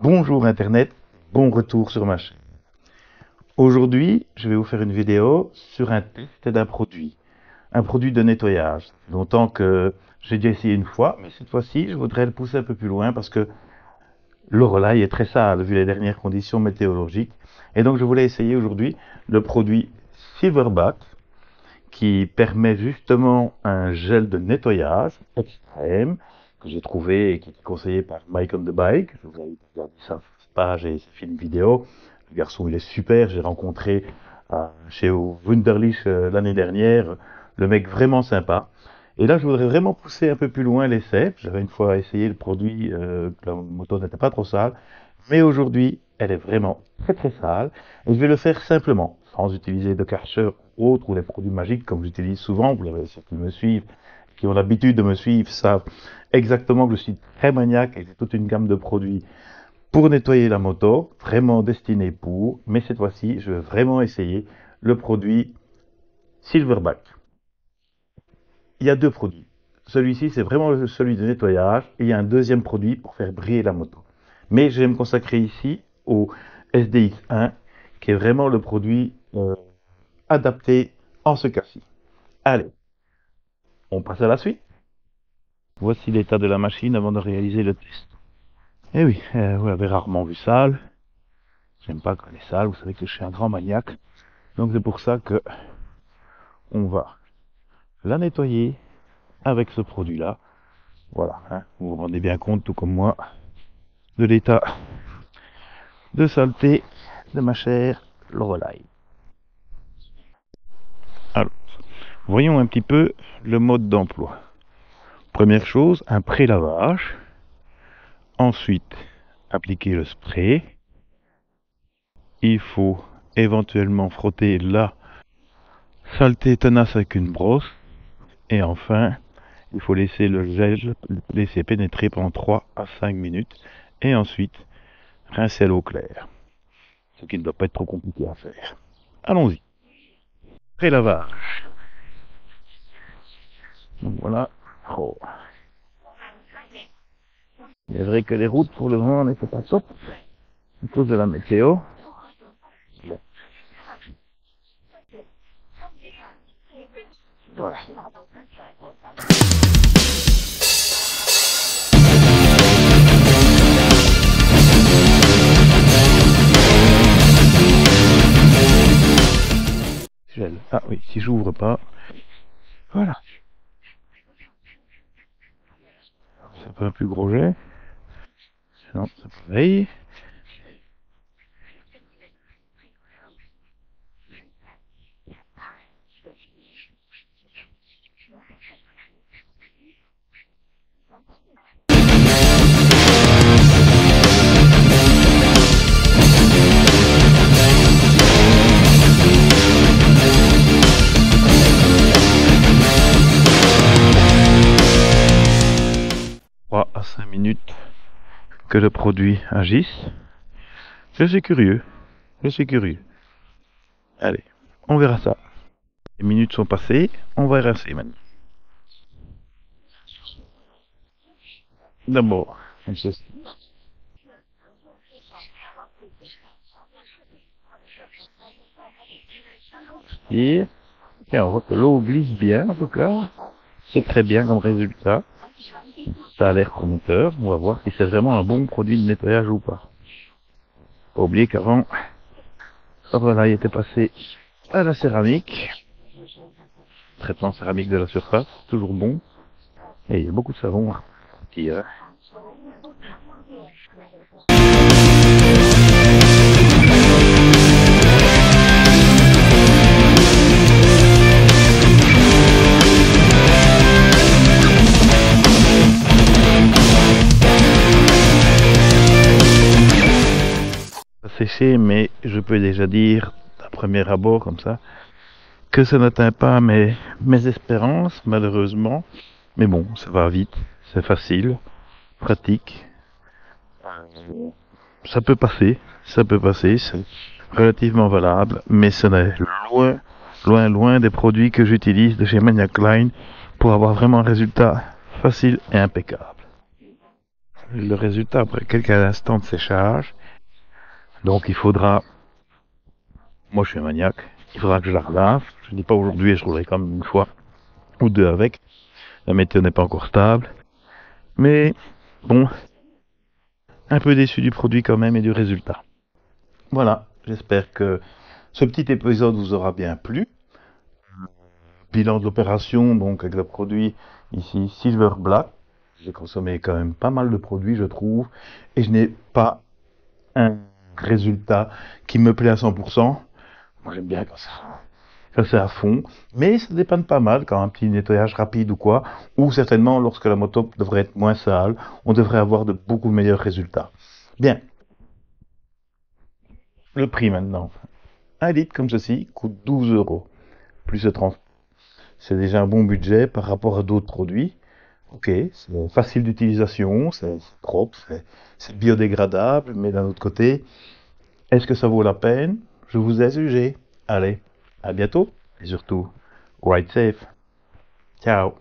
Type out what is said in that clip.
Bonjour Internet, bon retour sur ma chaîne. Aujourd'hui, je vais vous faire une vidéo sur un test d'un produit. Un produit de nettoyage. Ça fait longtemps que j'ai déjà essayé une fois, mais cette fois-ci, je voudrais le pousser un peu plus loin parce que l'Orelai est très sale vu les dernières conditions météorologiques. Et donc, je voulais essayer aujourd'hui le produit Silverback qui permet justement un gel de nettoyage extrême que j'ai trouvé et qui est conseillé par Mike on the Bike. Je vous invite à regarder sa page et ses films vidéo. Le garçon, il est super. J'ai rencontré chez Wunderlich l'année dernière. Le mec vraiment sympa. Et là, je voudrais vraiment pousser un peu plus loin l'essai. J'avais une fois essayé le produit, que la moto n'était pas trop sale. Mais aujourd'hui, elle est vraiment très très sale. Et je vais le faire simplement, sans utiliser de Karcher ou autre, ou des produits magiques comme j'utilise souvent. Vous l'avez, ceux qui me suivent, qui ont l'habitude de me suivre, savent exactement que je suis très maniaque et j'ai toute une gamme de produits pour nettoyer la moto, vraiment destinés pour. Mais cette fois-ci, je vais vraiment essayer le produit Silverback. Il y a deux produits. Celui-ci, c'est vraiment celui de nettoyage. Et il y a un deuxième produit pour faire briller la moto. Mais je vais me consacrer ici au SDX1, qui est vraiment le produit adapté en ce cas-ci. Allez, on passe à la suite. Voici l'état de la machine avant de réaliser le test. Eh oui, vous l'avez rarement vu sale. J'aime pas quand elle est sale, vous savez que je suis un grand maniaque. Donc c'est pour ça que on va la nettoyer avec ce produit-là. Voilà, hein, vous vous rendez bien compte, tout comme moi, de l'état de saleté de ma chère Lorelai. Alors, voyons un petit peu le mode d'emploi. Première chose, un pré-lavage. Ensuite, appliquer le spray. Il faut éventuellement frotter la saleté tenace avec une brosse. Et enfin, il faut laisser le gel laisser pénétrer pendant 3 à 5 minutes. Et ensuite, rincer à l'eau claire. Ce qui ne doit pas être trop compliqué à faire. Allons-y. Pré-lavage. Donc voilà. Oh. Il est vrai que les routes pour le moment n'étaient pas top à cause de la météo. Bon. Voilà. Gel. Ah oui, si j'ouvre pas. Voilà. C'est un peu un plus gros jet. Non, c'est pareil. À 5 minutes que le produit agisse. Je suis curieux. Je suis curieux. Allez, on verra ça. Les minutes sont passées, on va rincer maintenant. D'abord, comme ceci. Et on voit que l'eau glisse bien en tout cas. C'est très bien comme résultat. Ça a l'air prometteur. On va voir si c'est vraiment un bon produit de nettoyage ou pas. Pas oublier qu'avant, voilà, il était passé à la céramique. Traitement céramique de la surface, toujours bon. Et il y a beaucoup de savon. Hein. Séché, mais je peux déjà dire, à premier abord comme ça, que ça n'atteint pas mes espérances, malheureusement. Mais bon, ça va vite, c'est facile, pratique. Ça peut passer, c'est relativement valable, mais ce n'est loin des produits que j'utilise de chez Maniac Line pour avoir vraiment un résultat facile et impeccable. le résultat après quelques instants de séchage. Donc il faudra, moi je suis un maniaque, il faudra que je la relave. Je ne dis pas aujourd'hui et je roulerai quand même une fois ou deux avec. La météo n'est pas encore stable. Mais bon, un peu déçu du produit quand même et du résultat. Voilà, j'espère que ce petit épisode vous aura bien plu. Bilan de l'opération, donc avec le produit ici Silver Black. J'ai consommé quand même pas mal de produits, je trouve, et je n'ai pas un résultat qui me plaît à 100%. Moi j'aime bien quand c'est à fond, mais ça dépanne pas mal quand un petit nettoyage rapide ou quoi, ou certainement lorsque la moto devrait être moins sale, on devrait avoir de beaucoup meilleurs résultats. Bien, le prix maintenant. Un litre comme ceci coûte 12 euros, plus le transport. C'est déjà un bon budget par rapport à d'autres produits. Ok, c'est facile d'utilisation, c'est propre, c'est biodégradable, mais d'un autre côté, est-ce que ça vaut la peine? Je vous ai jugé. Allez, à bientôt et surtout, ride safe. Ciao.